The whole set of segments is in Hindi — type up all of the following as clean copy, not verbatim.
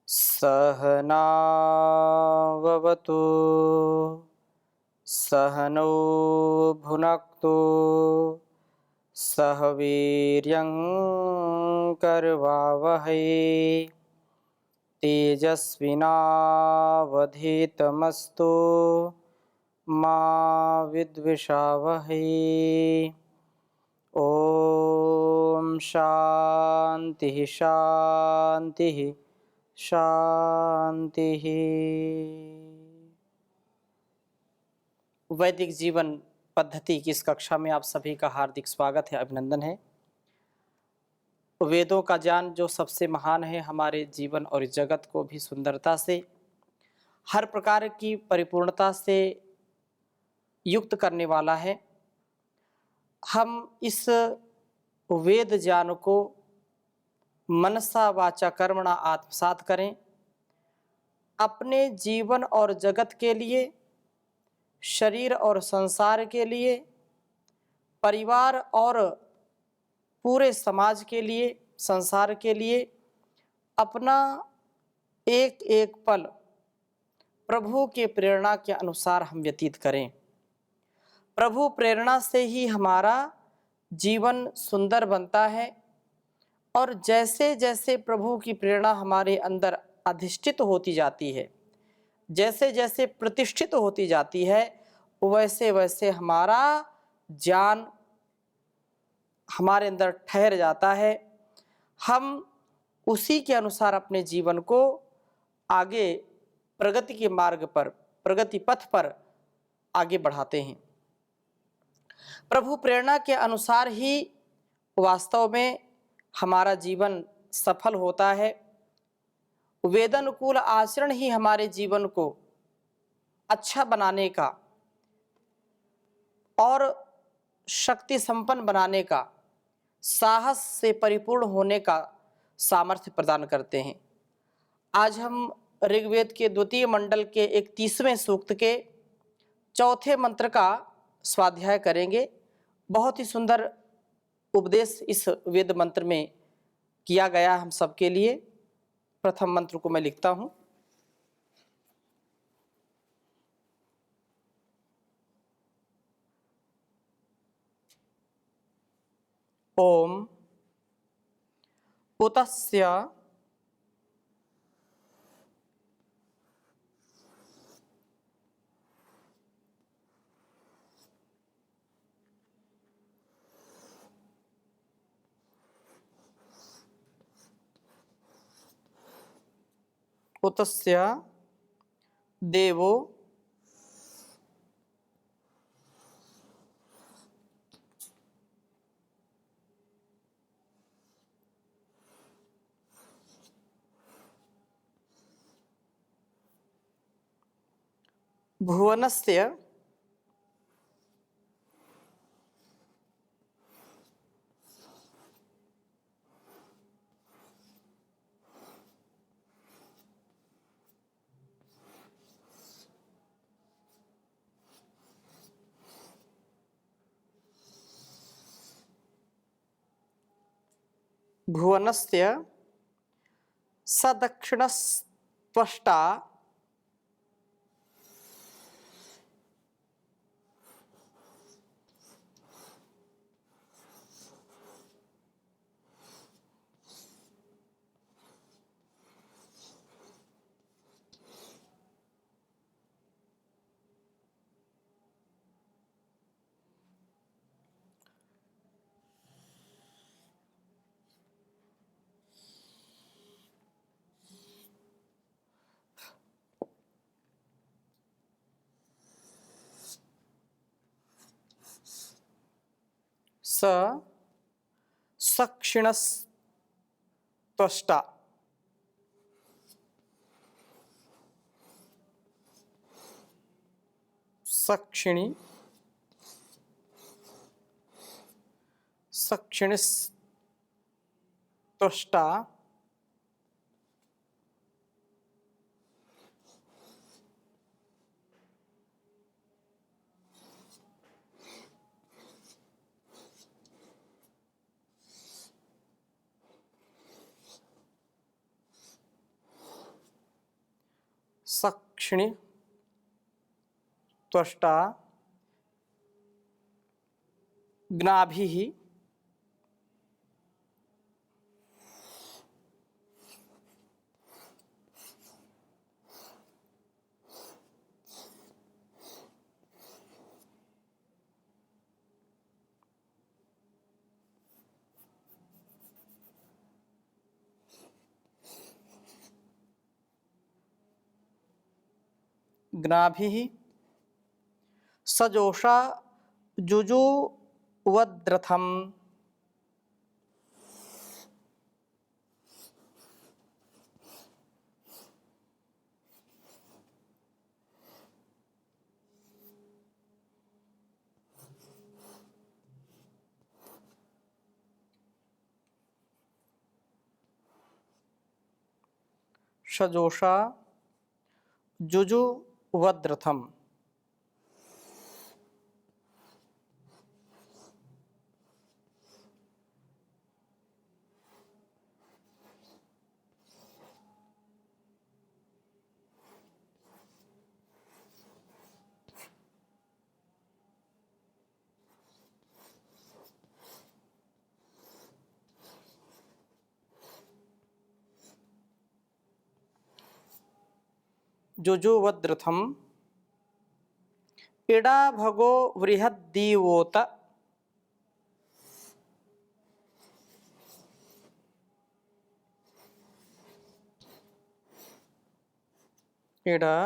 सहनाववतु सहनौ भुनक्तु सह वीर्यं करवावहै तेजस्विनावधीतमस्तु मा विद्विषावहै। ओम शांति शांति शांति। वैदिक जीवन पद्धति की इस कक्षा में आप सभी का हार्दिक स्वागत है, अभिनंदन है। वेदों का ज्ञान जो सबसे महान है, हमारे जीवन और इस जगत को भी सुंदरता से, हर प्रकार की परिपूर्णता से युक्त करने वाला है। हम इस वेद ज्ञान को मनसा वाचा कर्मणा आत्मसात करें, अपने जीवन और जगत के लिए, शरीर और संसार के लिए, परिवार और पूरे समाज के लिए, संसार के लिए अपना एक एक पल प्रभु के प्रेरणा के अनुसार हम व्यतीत करें। प्रभु प्रेरणा से ही हमारा जीवन सुंदर बनता है और जैसे जैसे प्रभु की प्रेरणा हमारे अंदर अधिष्ठित होती जाती है, जैसे जैसे प्रतिष्ठित होती जाती है, वैसे वैसे हमारा ज्ञान हमारे अंदर ठहर जाता है। हम उसी के अनुसार अपने जीवन को आगे प्रगति के मार्ग पर, प्रगति पथ पर आगे बढ़ाते हैं। प्रभु प्रेरणा के अनुसार ही वास्तव में हमारा जीवन सफल होता है। वेदानुकूल आचरण ही हमारे जीवन को अच्छा बनाने का और शक्ति संपन्न बनाने का, साहस से परिपूर्ण होने का सामर्थ्य प्रदान करते हैं। आज हम ऋग्वेद के द्वितीय मंडल के 31वें सूक्त के चौथे मंत्र का स्वाध्याय करेंगे। बहुत ही सुंदर उपदेश इस वेद मंत्र में किया गया हम सबके लिए। प्रथम मंत्र को मैं लिखता हूँ। ओम उतस्य उतस्य देवो भुवनस्य भुवनस्य सदक्षिणस्त्वष्टा सक्षिणस्त्वष्टा सक्षिणी सक्षिणस्त्वष्टा सक्षिणी त्वष्टा ज्ञाभिः ज्ञाभिः सजोषा जुजुवद्रथम् सजोषा जुजुवद्रथम्। जुजुवद्रथम् इडा भगो बृहद्दीवोत इडा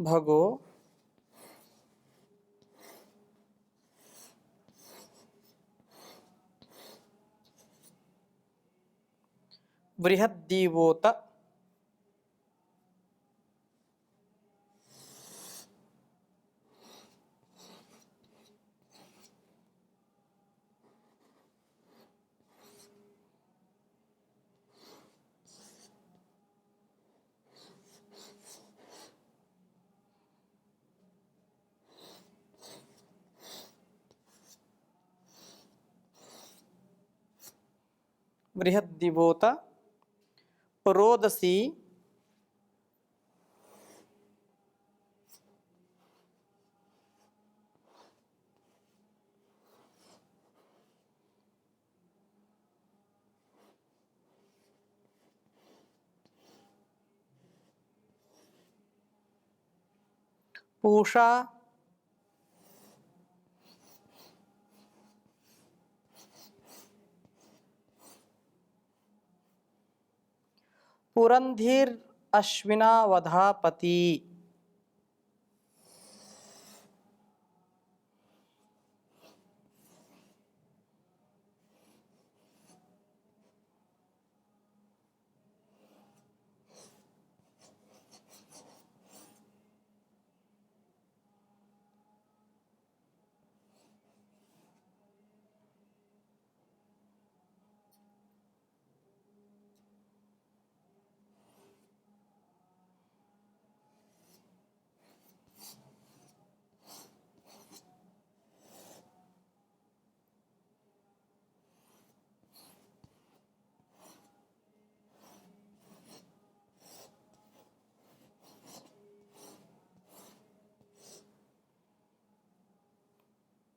भगो बृहद्दीवोत बृहद्दीवोत रोदसी पूषा पुरंधीर अश्विनावधापति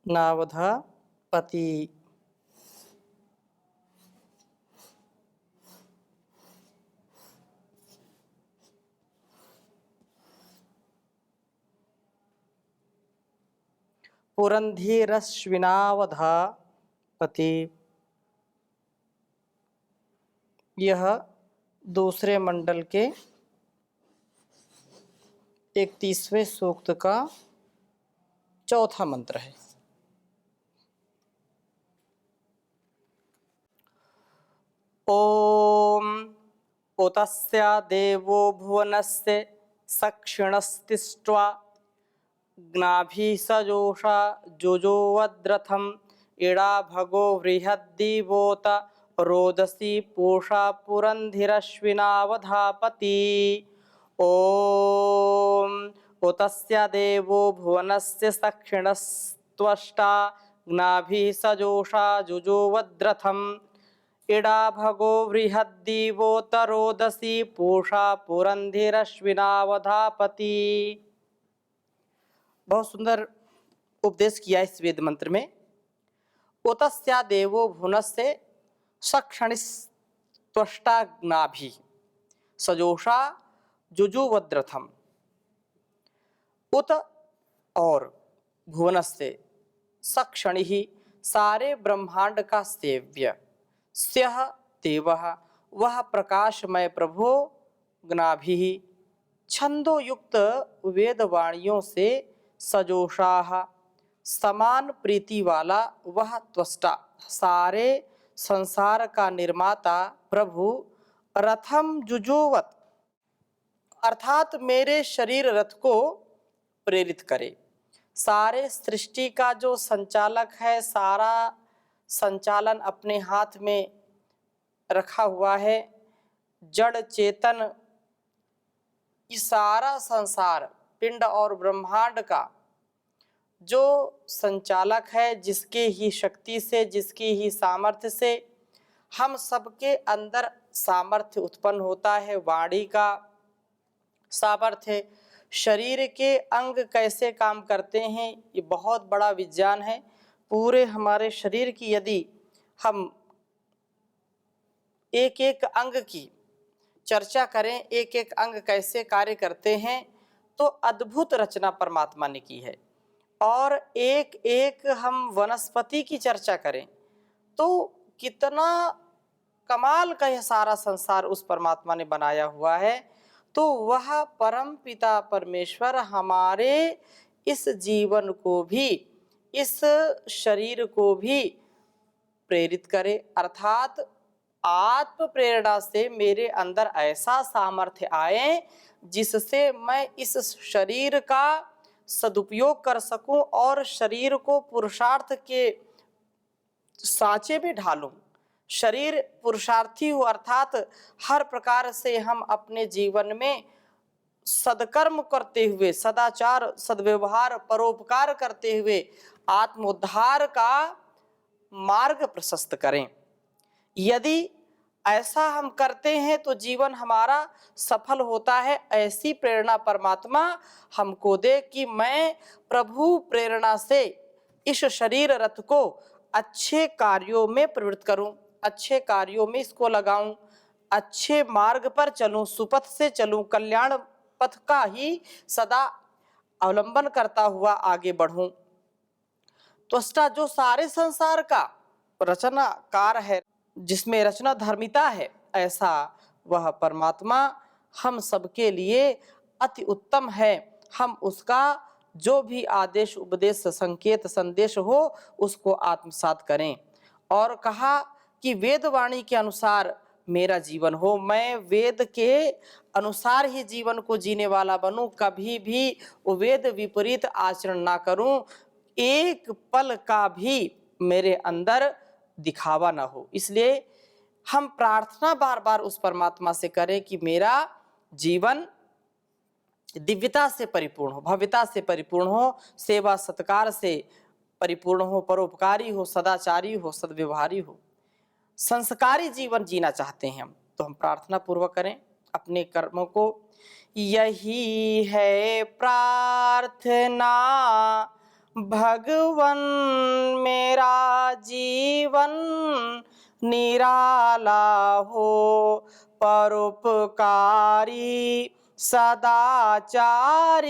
नावधापति। पुरंधीरश्विनावधापति यह दूसरे मंडल के 31वें सूक्त का चौथा मंत्र है। ओम उतस्य देवो भुवनस्य सक्षिणस्तिष्ट्वा ज्ञाभिसजोषा जुजोवद्रथम् इडा भगो बृहद्दीवोत रोदसी पूषा पुरंधिरश्विनावधापति। ओम उतस्य देवो भुवनस्य सक्षिणस्त्वष्टा ज्ञाभिसजोषा जुजोवद्रथम् इडा भगो बृहद्दीवोतरोदसी पूषा पुरंधिरश्विनावधापति। बहुत सुंदर उपदेश किया इस वेद मंत्र में। उतस्या देवो भुवनस्य सक्षणिस्त्वष्टाग्नाभि सजोषा जुजुवद्रथम। उत और भुवनस्य सक्षणि ही सारे ब्रह्मांड का सेव्य, स्यः देवः वह प्रकाशमय प्रभो, ग्नाभि छंदो युक्त वेदवाणियों से, सजोषाः समान प्रीति वाला वह त्वष्टा सारे संसार का निर्माता प्रभु, रथम जुजोवत अर्थात मेरे शरीर रथ को प्रेरित करे। सारे सृष्टि का जो संचालक है, सारा संचालन अपने हाथ में रखा हुआ है। जड़ चेतन इस सारा संसार पिंड और ब्रह्मांड का जो संचालक है, जिसके ही शक्ति से, जिसकी ही सामर्थ्य से हम सबके अंदर सामर्थ्य उत्पन्न होता है। वाणी का सामर्थ्य, शरीर के अंग कैसे काम करते हैं, ये बहुत बड़ा विज्ञान है। पूरे हमारे शरीर की यदि हम एक एक अंग की चर्चा करें, एक एक अंग कैसे कार्य करते हैं, तो अद्भुत रचना परमात्मा ने की है। और एक एक हम वनस्पति की चर्चा करें तो कितना कमाल का यह सारा संसार उस परमात्मा ने बनाया हुआ है। तो वह परम पिता परमेश्वर हमारे इस जीवन को भी, इस शरीर को भी प्रेरित करे, अर्थात आत्म प्रेरणा से मेरे अंदर ऐसा सामर्थ्य आए जिससे मैं इस शरीर का सदुपयोग कर सकूं और शरीर को पुरुषार्थ के सांचे में ढालूं। शरीर पुरुषार्थी हो, अर्थात हर प्रकार से हम अपने जीवन में सदकर्म करते हुए, सदाचार, सद्व्यवहार, परोपकार करते हुए आत्मोद्धार का मार्ग प्रशस्त करें। यदि ऐसा हम करते हैं तो जीवन हमारा सफल होता है। ऐसी प्रेरणा परमात्मा हमको दे कि मैं प्रभु प्रेरणा से इस शरीर रथ को अच्छे कार्यों में प्रवृत्त करूं, अच्छे कार्यों में इसको लगाऊं, अच्छे मार्ग पर चलूं, सुपथ से चलूं, कल्याण पथ का ही सदा अवलंबन करता हुआ आगे बढ़ूं। त्वष्टा जो सारे संसार का रचनाकार है, जिसमें रचना धर्मिता है, ऐसा वह परमात्मा हम सबके लिए अति उत्तम है। हम उसका जो भी आदेश, उपदेश, संकेत, संदेश हो उसको आत्मसात करें। और कहा कि वेदवाणी के अनुसार मेरा जीवन हो, मैं वेद के अनुसार ही जीवन को जीने वाला बनूं, कभी भी वेद विपरीत आचरण ना करूं, एक पल का भी मेरे अंदर दिखावा ना हो। इसलिए हम प्रार्थना बार बार उस परमात्मा से करें कि मेरा जीवन दिव्यता से परिपूर्ण हो, भव्यता से परिपूर्ण हो, सेवा सत्कार से परिपूर्ण हो, परोपकारी हो, सदाचारी हो, सद्व्यवहारी हो, संस्कारी जीवन जीना चाहते हैं हम, तो हम प्रार्थना पूर्वक करें अपने कर्मों को। यही है प्रार्थना भगवन मेरा जीवन निराला हो, परोपकारी सदाचारी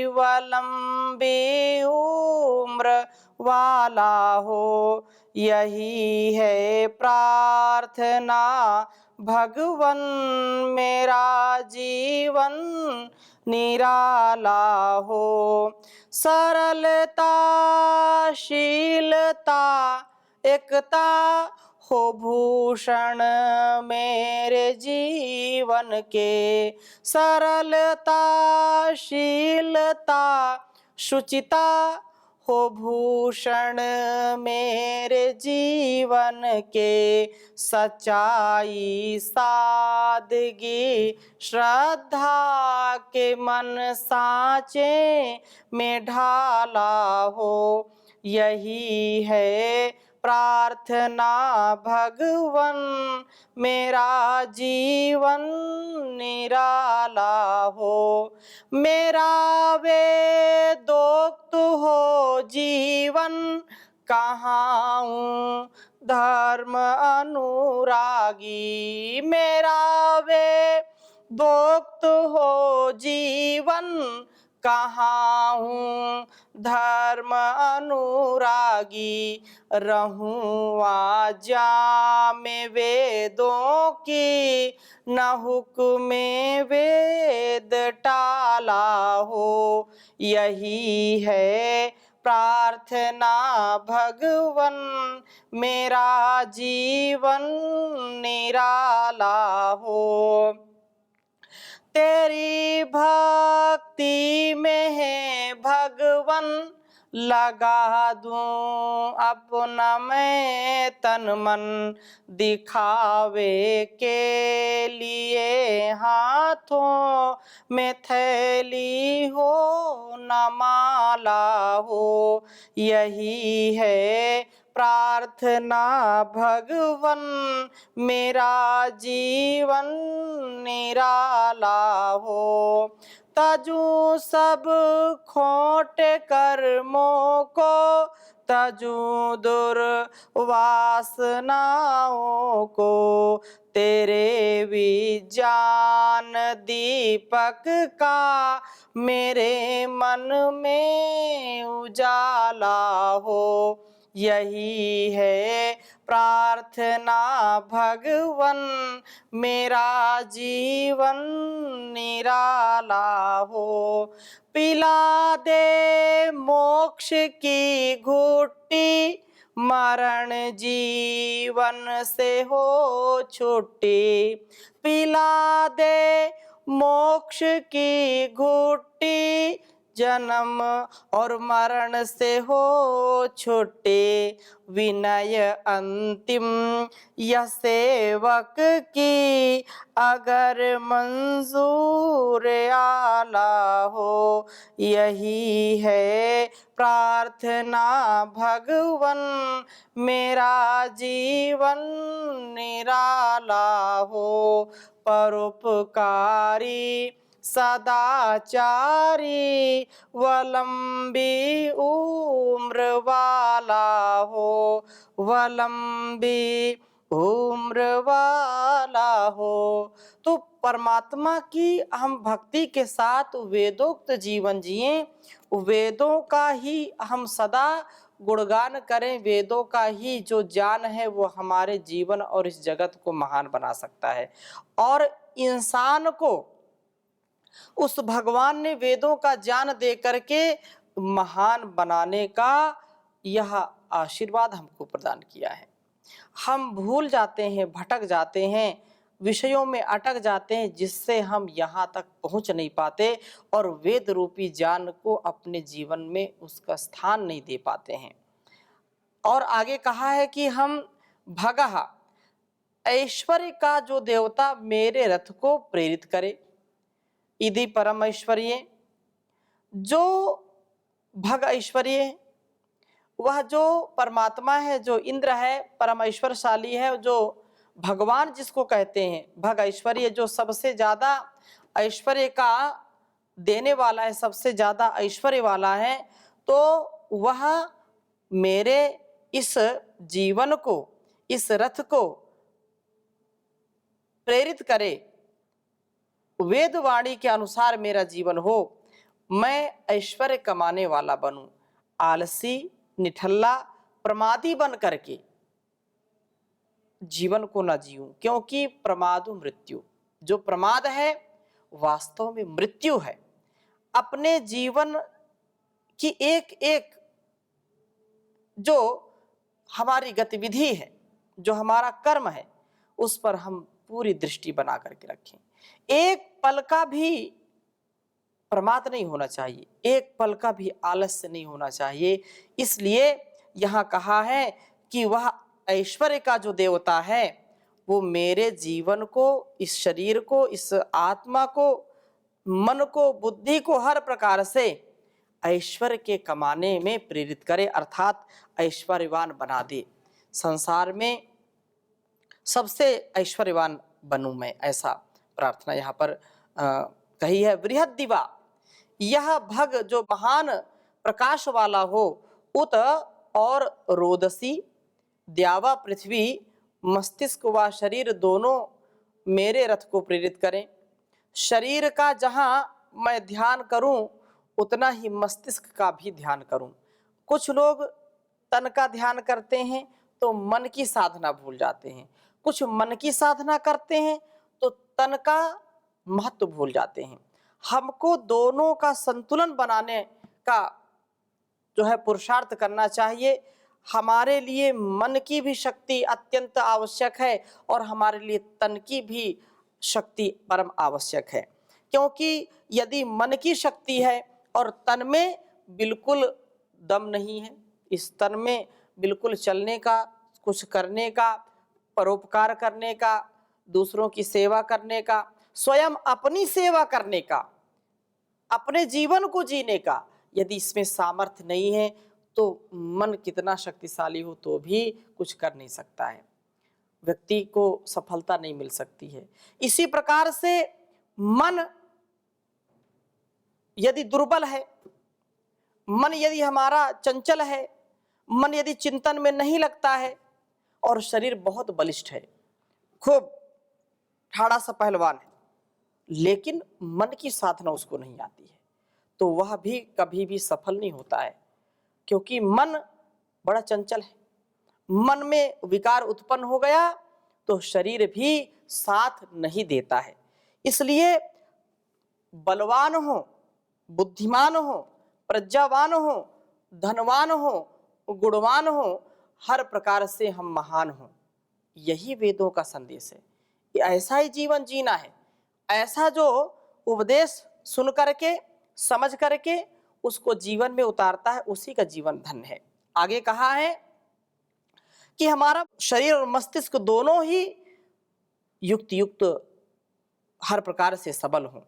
वलंबी उम्र वाला हो। यही है प्रार्थना भगवन मेरा जीवन निराला हो। सरलता शीलता एकता हो भूषण मेरे जीवन के। सरलता शीलता शुचिता हो भूषण मेरे जीवन के। सच्चाई सादगी श्रद्धा के मन सांचे में ढाला हो। यही है प्रार्थना भगवन मेरा जीवन निराला हो। मेरा वेदोक्त हो जीवन कहाऊं धर्म अनुरागी। मेरा वेदोक्त हो जीवन कहाऊं धर्म अनुरागी। रहूं आज्ञा में वेदों की न हुक्म वेद टाला हो। यही है प्रार्थना भगवन मेरा जीवन निराला हो। तेरी भक्ति में है भगवन लगा दूं अपना मैं तन मन। दिखावे के लिए हाथों में थैली हो न माला हो। यही है प्रार्थना भगवन मेरा जीवन निराला हो। तजू सब खोट कर्मों को तजू दुर्वासनाओं को। तेरे विज्ञान दीपक का मेरे मन में उजाला हो। यही है प्रार्थना भगवन मेरा जीवन निराला हो। पिला दे मोक्ष की घुट्टी मरण जीवन से हो छुट्टी। पिला दे मोक्ष की घुट्टी जन्म और मरण से हो छुट्टी। विनय अंतिम यह सेवक की अगर मंजूर आला हो। यही है प्रार्थना भगवन मेरा जीवन निराला हो। परोपकारी सदाचारी वलंबी उम्र वाला हो। वलंबी उम्र वाला हो। तो परमात्मा की हम भक्ति के साथ वेदोक्त जीवन जिए। वेदों का ही हम सदा गुणगान करें। वेदों का ही जो ज्ञान है वो हमारे जीवन और इस जगत को महान बना सकता है। और इंसान को उस भगवान ने वेदों का ज्ञान दे करके महान बनाने का यह आशीर्वाद हमको प्रदान किया है। हम भूल जाते हैं, भटक जाते हैं, विषयों में अटक जाते हैं, जिससे हम यहाँ तक पहुँच नहीं पाते और वेद रूपी ज्ञान को अपने जीवन में उसका स्थान नहीं दे पाते हैं। और आगे कहा है कि हम भगः ऐश्वर्य का जो देवता मेरे रथ को प्रेरित करे। इति परम ऐश्वर्य, जो भग ऐश्वर्य वह जो परमात्मा है, जो इंद्र है, परम ऐश्वर्यशाली है, जो भगवान जिसको कहते हैं भग ऐश्वर्य, जो सबसे ज्यादा ऐश्वर्य का देने वाला है, सबसे ज्यादा ऐश्वर्य वाला है, तो वह मेरे इस जीवन को, इस रथ को प्रेरित करे। वेदवाणी के अनुसार मेरा जीवन हो, मैं ऐश्वर्य कमाने वाला बनूं। आलसी, निठल्ला, प्रमादी बन करके जीवन को न जीऊं, क्योंकि प्रमादो मृत्यु। जो प्रमाद है वास्तव में मृत्यु है। अपने जीवन की एक एक जो हमारी गतिविधि है, जो हमारा कर्म है, उस पर हम पूरी दृष्टि बना करके रखें। एक पल का भी प्रमाद नहीं होना चाहिए, एक पल का भी आलस्य नहीं होना चाहिए। इसलिए यहाँ कहा है कि वह ऐश्वर्य का जो देवता है वो मेरे जीवन को, इस शरीर को, इस आत्मा को, मन को, बुद्धि को हर प्रकार से ऐश्वर्य के कमाने में प्रेरित करे, अर्थात ऐश्वर्यवान बना दे। संसार में सबसे ऐश्वर्यवान बनूं मैं, ऐसा प्रार्थना यहाँ पर कही है। बृहद दिवा, यह भग जो महान प्रकाश वाला हो, उत और रोदसी द्यावा पृथ्वी मस्तिष्क व शरीर दोनों मेरे रथ को प्रेरित करें। शरीर का जहाँ मैं ध्यान करूं, उतना ही मस्तिष्क का भी ध्यान करूं। कुछ लोग तन का ध्यान करते हैं तो मन की साधना भूल जाते हैं, कुछ मन की साधना करते हैं तो तन का महत्व भूल जाते हैं। हमको दोनों का संतुलन बनाने का जो है पुरुषार्थ करना चाहिए। हमारे लिए मन की भी शक्ति अत्यंत आवश्यक है और हमारे लिए तन की भी शक्ति परम आवश्यक है, क्योंकि यदि मन की शक्ति है और तन में बिल्कुल दम नहीं है, इस तन में बिल्कुल चलने का, कुछ करने का, परोपकार करने का, दूसरों की सेवा करने का, स्वयं अपनी सेवा करने का, अपने जीवन को जीने का, यदि इसमें सामर्थ्य नहीं है तो मन कितना शक्तिशाली हो तो भी कुछ कर नहीं सकता है, व्यक्ति को सफलता नहीं मिल सकती है। इसी प्रकार से मन यदि दुर्बल है, मन यदि हमारा चंचल है, मन यदि चिंतन में नहीं लगता है और शरीर बहुत बलिष्ठ है, खूब ठाड़ा सा पहलवान है, लेकिन मन की साधना उसको नहीं आती है, तो वह भी कभी भी सफल नहीं होता है, क्योंकि मन बड़ा चंचल है। मन में विकार उत्पन्न हो गया तो शरीर भी साथ नहीं देता है। इसलिए बलवान हो, बुद्धिमान हो, प्रज्ञावान हो, धनवान हो, गुणवान हो, हर प्रकार से हम महान हो, यही वेदों का संदेश है। कि ऐसा ही जीवन जीना है, ऐसा जो उपदेश सुन करके समझ करके उसको जीवन में उतारता है, उसी का जीवन धन्य है। आगे कहा है कि हमारा शरीर और मस्तिष्क दोनों ही युक्त युक्त हर प्रकार से सबल हों।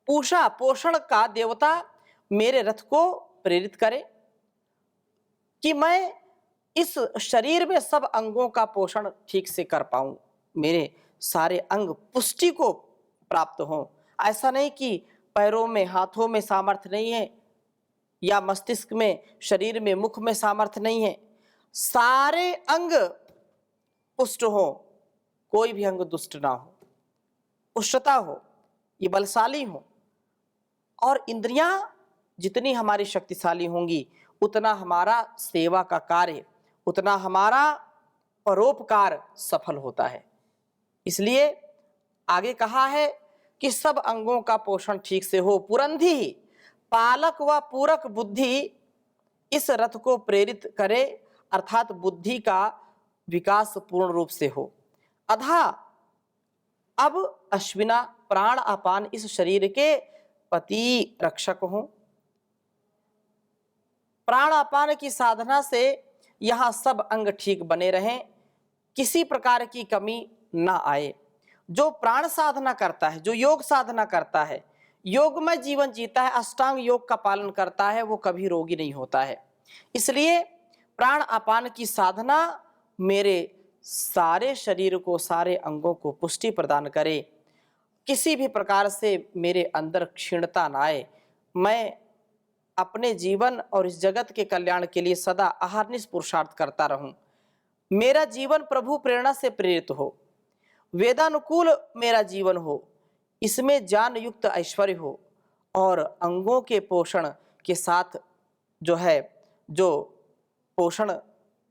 पूषा पोषण का देवता मेरे रथ को प्रेरित करे कि मैं इस शरीर में सब अंगों का पोषण ठीक से कर पाऊं, मेरे सारे अंग पुष्टि को प्राप्त हों। ऐसा नहीं कि पैरों में, हाथों में सामर्थ्य नहीं है, या मस्तिष्क में, शरीर में, मुख में सामर्थ्य नहीं है, सारे अंग पुष्ट हो, कोई भी अंग दुष्ट ना हो, पुष्टता हो, ये बलशाली हो। और इंद्रियां जितनी हमारी शक्तिशाली होंगी उतना हमारा सेवा का कार्य, उतना हमारा परोपकार सफल होता है। इसलिए आगे कहा है कि सब अंगों का पोषण ठीक से हो। पुरंधी पालक व पूरक बुद्धि इस रथ को प्रेरित करे, अर्थात बुद्धि का विकास पूर्ण रूप से हो। अधा अब अश्विना प्राण अपान इस शरीर के पति रक्षक हों। प्राण अपान की साधना से यहाँ सब अंग ठीक बने रहें, किसी प्रकार की कमी ना आए। जो प्राण साधना करता है, जो योग साधना करता है, योगमय जीवन जीता है, अष्टांग योग का पालन करता है, वो कभी रोगी नहीं होता है। इसलिए प्राण अपान की साधना मेरे सारे शरीर को, सारे अंगों को पुष्टि प्रदान करे, किसी भी प्रकार से मेरे अंदर क्षीणता ना आए। मैं अपने जीवन और इस जगत के कल्याण के लिए सदा अहर्निश पुरुषार्थ करता रहूं। मेरा जीवन प्रभु प्रेरणा से प्रेरित हो, वेदानुकूल मेरा जीवन हो, इसमें ज्ञान युक्त ऐश्वर्य हो और अंगों के पोषण के साथ जो है, जो पोषण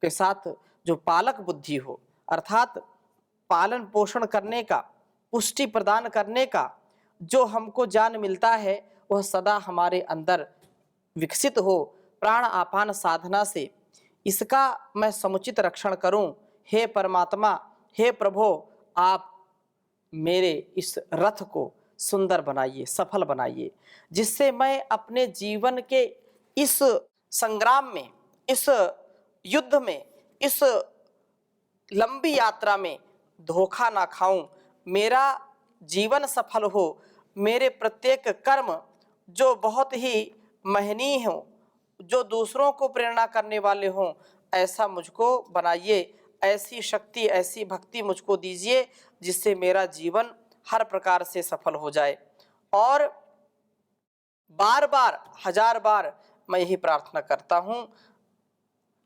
के साथ जो पालक बुद्धि हो, अर्थात पालन पोषण करने का, पुष्टि प्रदान करने का जो हमको ज्ञान मिलता है वह सदा हमारे अंदर विकसित हो। प्राण आपान साधना से इसका मैं समुचित रक्षण करूं। हे परमात्मा, हे प्रभु, आप मेरे इस रथ को सुंदर बनाइए, सफल बनाइए, जिससे मैं अपने जीवन के इस संग्राम में, इस युद्ध में, इस लंबी यात्रा में धोखा ना खाऊं, मेरा जीवन सफल हो, मेरे प्रत्येक कर्म जो बहुत ही महनीय हो, जो दूसरों को प्रेरणा करने वाले हों, ऐसा मुझको बनाइए। ऐसी शक्ति, ऐसी भक्ति मुझको दीजिए जिससे मेरा जीवन हर प्रकार से सफल हो जाए। और बार बार, हजार बार मैं यही प्रार्थना करता हूँ,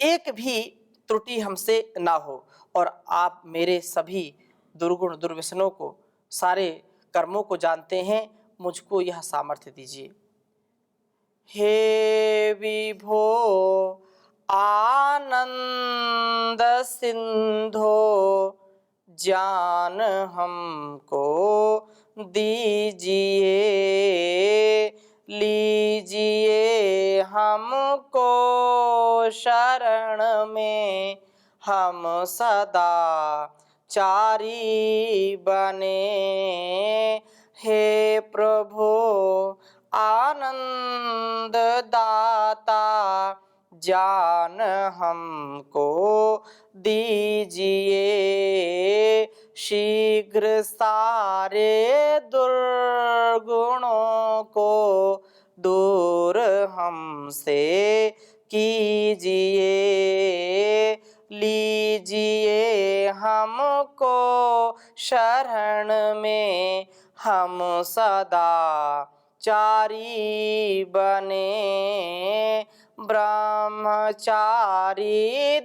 एक भी त्रुटि हमसे ना हो, और आप मेरे सभी दुर्गुण दुर्व्यसनों को, सारे कर्मों को जानते हैं, मुझको यह सामर्थ्य दीजिए। हे विभो आनंद सिंधो, ज्ञान हमको दीजिए, लीजिए हमको शरण में, हम सदा चारी बने। हे प्रभु आनंद दाता, ज्ञान हमको दीजिए, शीघ्र सारे दुर्गुणों को दूर हमसे कीजिए, लीजिए हमको शरण में, हम सदा चारी बने। ब्रह्मचारी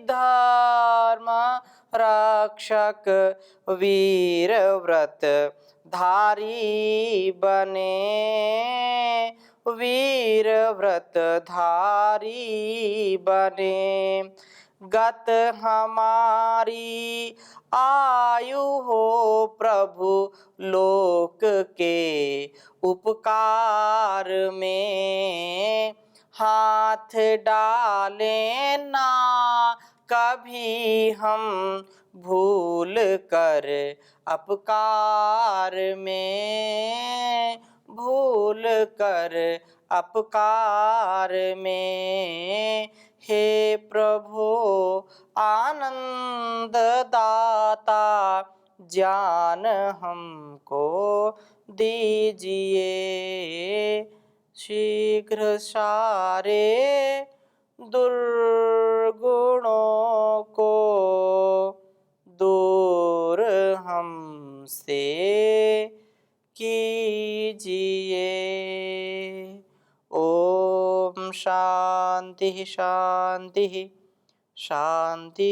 धर्म रक्षक वीर व्रत धारी बने, वीर व्रत धारी बने। गत हमारी आयु हो प्रभु लोक के उपकार में, हाथ डाले ना कभी हम भूल कर अपकार में, भूल कर अपकार में। हे प्रभु आनंद दाता, ज्ञान हमको दीजिए, शीघ्र सारे दुर्गुणों को दूर हमसे कीजिए। ओम शांति शांति शांति।